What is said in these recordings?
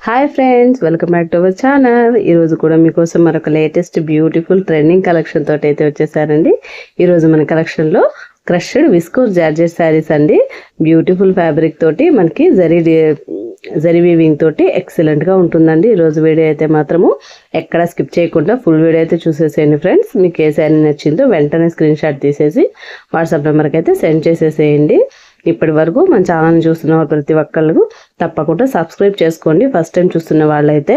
Hi friends, welcome back to our channel. ఈరోజు కూడా మీకోసం మరొక లేటెస్ట్ బ్యూటిఫుల్ ట్రెండింగ్ కలెక్షన్ తోటి అయితే వచ్చేసారండి. ఈరోజు మన కలెక్షన్లో క్రష్డ్ విస్కోస్ జార్జెట్ శారీస్ అండి. బ్యూటిఫుల్ ఫ్యాబ్రిక్ తోటి మనకి జరీ వీవింగ్ తోటి ఎక్సలెంట్గా ఉంటుందండి. ఈరోజు వీడియో అయితే మాత్రము ఎక్కడ స్కిప్ చేయకుండా ఫుల్ వీడియో అయితే చూసేసేయండి ఫ్రెండ్స్. మీకు ఏ శారీ నచ్చిందో వెంటనే స్క్రీన్ షాట్ తీసేసి వాట్సాప్ నెంబర్కి అయితే సెండ్ చేసేసేయండి. ఇప్పటి వరకు మన ఛానల్ చూస్తున్న ప్రతి ఒక్కళ్ళు తప్పకుండా సబ్స్క్రైబ్ చేసుకోండి. ఫస్ట్ టైం చూస్తున్న వాళ్ళైతే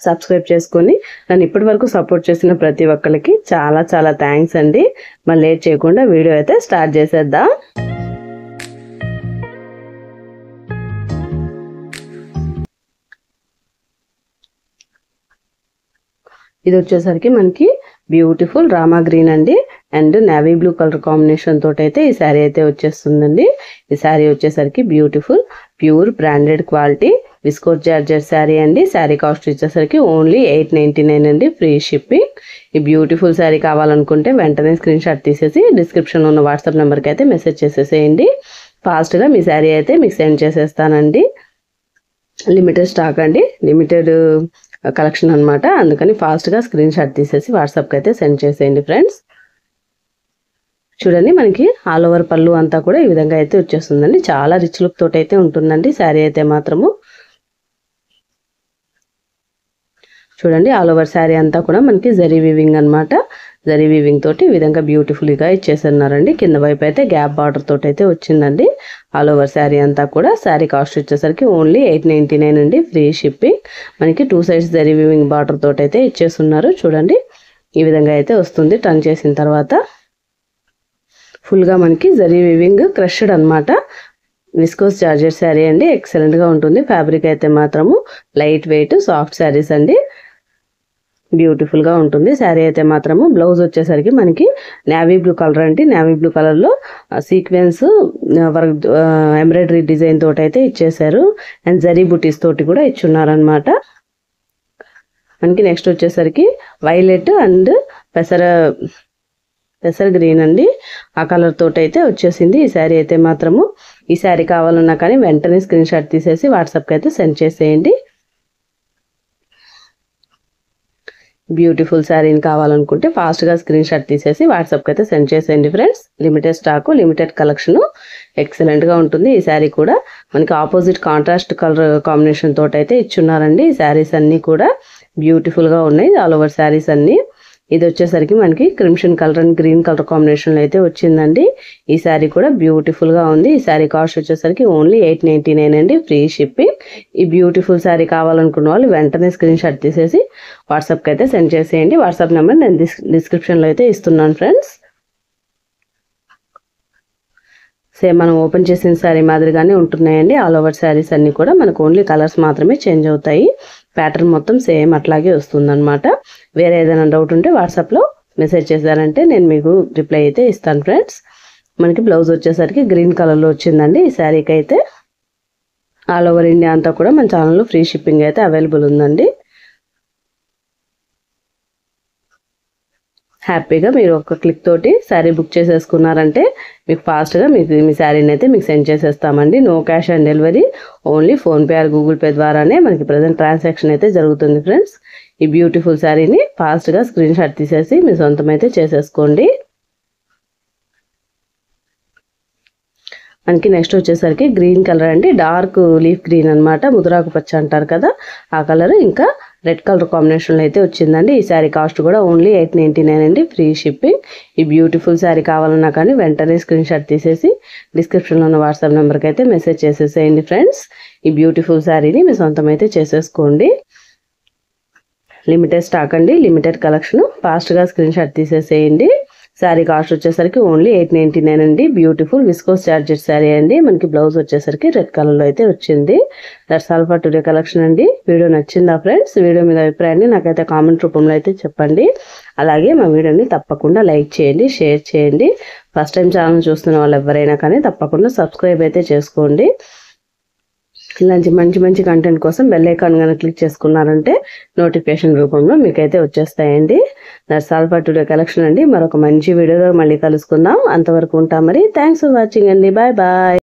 సబ్స్క్రైబ్ చేసుకొని నన్ను ఇప్పటి వరకు సపోర్ట్ చేసిన ప్రతి ఒక్కరికి చాలా చాలా థ్యాంక్స్ అండి. మరి లేట్ చేయకుండా వీడియో అయితే స్టార్ట్ చేసేద్దాం. ఇది వచ్చేసరికి మనకి బ్యూటిఫుల్ రామా గ్రీన్ అండి and navy blue colour combination తోటి అయితే ఈ శారీ అయితే వచ్చేస్తుందండి. ఈ శారీ వచ్చేసరికి beautiful pure branded quality viscose georgette sari అండి. శారీ కాస్ట్ వచ్చేసరికి ఓన్లీ 899 అండి, ఫ్రీ షిప్పింగ్. ఈ బ్యూటిఫుల్ శారీ కావాలనుకుంటే వెంటనే స్క్రీన్ షాట్ తీసేసి డిస్క్రిప్షన్లో ఉన్న వాట్సాప్ నెంబర్కి అయితే మెసేజ్ చేసేసేయండి. ఫాస్ట్గా మీ శారీ అయితే మీకు సెండ్ చేసేస్తానండి. లిమిటెడ్ స్టాక్ అండి, లిమిటెడ్ కలెక్షన్ అనమాట. అందుకని ఫాస్ట్గా స్క్రీన్ షాట్ తీసేసి వాట్సాప్కి అయితే సెండ్ చేసేయండి ఫ్రెండ్స్. చూడండి, మనకి ఆల్ ఓవర్ పళ్ళు అంతా కూడా ఈ విధంగా అయితే వచ్చేస్తుందండి. చాలా రిచ్ లుక్ తోటి అయితే ఉంటుందండి శారీ అయితే మాత్రము. చూడండి, ఆల్ ఓవర్ శారీ అంతా కూడా మనకి జరీ వీవింగ్ అనమాట. జరీ వీవింగ్ తోటి ఈ విధంగా బ్యూటిఫుల్గా ఇచ్చేస్తున్నారండి. కింద వైపు అయితే గ్యాప్ బార్డర్ తోటి అయితే వచ్చిందండి. ఆల్ ఓవర్ శారీ అంతా కూడా. శారీ కాస్ట్ వచ్చేసరికి ఓన్లీ 899 అండి, ఫ్రీ షిప్పింగ్. మనకి 2 సైడ్స్ జరీ వీవింగ్ బార్డర్ తోటి అయితే ఇచ్చేస్తున్నారు. చూడండి, ఈ విధంగా అయితే వస్తుంది. టర్న్ చేసిన తర్వాత ఫుల్గా మనకి జరీ వీవింగ్ క్రష్డ్ అనమాట. విస్కోస్ జార్జెట్ శారీ అండి, ఎక్సలెంట్గా ఉంటుంది. ఫ్యాబ్రిక్ అయితే మాత్రము లైట్ వెయిట్ సాఫ్ట్ శారీస్ అండి. బ్యూటిఫుల్గా ఉంటుంది శారీ అయితే మాత్రము. బ్లౌజ్ వచ్చేసరికి మనకి నేవీ బ్లూ కలర్ అండి. నేవీ బ్లూ కలర్లో సీక్వెన్స్ వర్క్ ఎంబ్రాయిడరీ డిజైన్ తోటి అయితే ఇచ్చేసారు అండ్ జరీ బుటీస్ తోటి కూడా ఇచ్చున్నారనమాట. మనకి నెక్స్ట్ వచ్చేసరికి వైలెట్ అండ్ పెసర గ్రీన్ అండి, ఆ కలర్ తోటి అయితే వచ్చేసింది ఈ శారీ అయితే మాత్రము. ఈ శారీ కావాలన్నా కానీ వెంటనే స్క్రీన్ షాట్ తీసేసి వాట్సాప్కి అయితే సెండ్ చేసేయండి. బ్యూటిఫుల్ శారీని కావాలనుకుంటే ఫాస్ట్గా స్క్రీన్ షాట్ తీసేసి వాట్సాప్కి అయితే సెండ్ చేసేయండి friends. Limited stock, limited collection, ఎక్సలెంట్గా ఉంటుంది. ఈ శారీ కూడా మనకి ఆపోజిట్ కాంట్రాస్ట్ కలర్ కాంబినేషన్ తోటి అయితే ఇచ్చున్నారండి. ఈ శారీస్ అన్నీ కూడా బ్యూటిఫుల్గా ఉన్నాయి, ఆల్ ఓవర్ శారీస్ అన్నీ. ఇది వచ్చేసరికి మనకి crimson colour and green colour కాంబినేషన్లో అయితే వచ్చిందండి. ఈ శారీ కూడా బ్యూటిఫుల్గా ఉంది. ఈ శారీ కాస్ట్ వచ్చేసరికి ఓన్లీ 899 అండి, ఫ్రీ షిప్పింగ్. ఈ బ్యూటిఫుల్ శారీ కావాలనుకున్న వాళ్ళు వెంటనే స్క్రీన్ షాట్ తీసేసి వాట్సాప్కి అయితే సెండ్ చేసేయండి. వాట్సాప్ నెంబర్ నేను డిస్క్రిప్షన్లో అయితే ఇస్తున్నాను ఫ్రెండ్స్. సేమ్ మనం ఓపెన్ చేసిన శారీ మాదిరిగానే ఉంటున్నాయండి. ఆల్ ఓవర్ శారీస్ అన్నీ కూడా మనకు ఓన్లీ కలర్స్ మాత్రమే చేంజ్ అవుతాయి. ప్యాటర్న్ మొత్తం సేమ్ అట్లాగే వస్తుందన్నమాట. వేరే ఏదైనా డౌట్ ఉంటే వాట్సాప్లో మెసేజ్ చేశారంటే నేను మీకు రిప్లై అయితే ఇస్తాను ఫ్రెండ్స్. మనకి బ్లౌజ్ వచ్చేసరికి గ్రీన్ కలర్లో వచ్చిందండి. ఈ శారీకి అయితే ఆల్ ఓవర్ ఇండియా అంతా కూడా మన ఛానల్లో ఫ్రీ షిప్పింగ్ అయితే అవైలబుల్ ఉందండి. హ్యాపీగా మీరు ఒక క్లిక్ తోటి శారీ బుక్ చేసేసుకున్నారంటే మీకు ఫాస్ట్గా మీ శారీని అయితే మీకు సెండ్ చేసేస్తామండి. No cash on delivery, only PhonePe or Google Pay ద్వారానే మనకి ప్రజెంట్ ట్రాన్సాక్షన్ అయితే జరుగుతుంది ఫ్రెండ్స్. ఈ బ్యూటిఫుల్ శారీని ఫాస్ట్గా స్క్రీన్ షాట్ తీసేసి మీ సొంతం అయితే చేసేసుకోండి. మనకి నెక్స్ట్ వచ్చేసరికి గ్రీన్ కలర్ అండి, డార్క్ లీఫ్ గ్రీన్ అనమాట. ముదురాకు పచ్చ అంటారు కదా, ఆ కలర్ ఇంకా రెడ్ కలర్ కాంబినేషన్లో అయితే వచ్చిందండి. ఈ శారీ కాస్ట్ కూడా ఓన్లీ 899 అండి, ఫ్రీ షిప్పింగ్. ఈ బ్యూటిఫుల్ శారీ కావాలన్నా కానీ వెంటనే స్క్రీన్ షాట్ తీసేసి డిస్క్రిప్షన్లో ఉన్న వాట్సాప్ నెంబర్కి అయితే మెసేజ్ చేసేసేయండి ఫ్రెండ్స్. ఈ బ్యూటిఫుల్ శారీని మీ సొంతం అయితే చేసేసుకోండి. లిమిటెడ్ స్టాక్ అండి, లిమిటెడ్ కలెక్షన్. ఫాస్ట్గా స్క్రీన్ షాట్ తీసేసేయండి. శారీ కాస్ట్ వచ్చేసరికి ఓన్లీ 899 అండి. బ్యూటిఫుల్ విస్కోస్ జార్జెట్ శారీ అండి. మనకి బ్లౌజ్ వచ్చేసరికి రెడ్ కలర్లో అయితే వచ్చింది. That's all for today collection అండి. వీడియో నచ్చిందా ఫ్రెండ్స్? వీడియో మీద అభిప్రాయాన్ని నాకైతే కామెంట్ రూపంలో అయితే చెప్పండి. అలాగే మా వీడియోని తప్పకుండా లైక్ చేయండి, షేర్ చేయండి. ఫస్ట్ టైం ఛానల్ చూస్తున్న వాళ్ళు ఎవరైనా కానీ తప్పకుండా సబ్స్క్రైబ్ అయితే చేసుకోండి. ఇలాంటి మంచి కంటెంట్ కోసం బెల్ ఐకాన్ కనుక క్లిక్ చేసుకున్నారంటే నోటిఫికేషన్ రూపంలో మీకైతే వచ్చేస్తాయండి. That's all for today collection అండి. మరొక మంచి వీడియోలో మళ్ళీ కలుసుకుందాం. అంతవరకు ఉంటాం మరి. థ్యాంక్స్ ఫర్ వాచింగ్ అండి. Bye bye.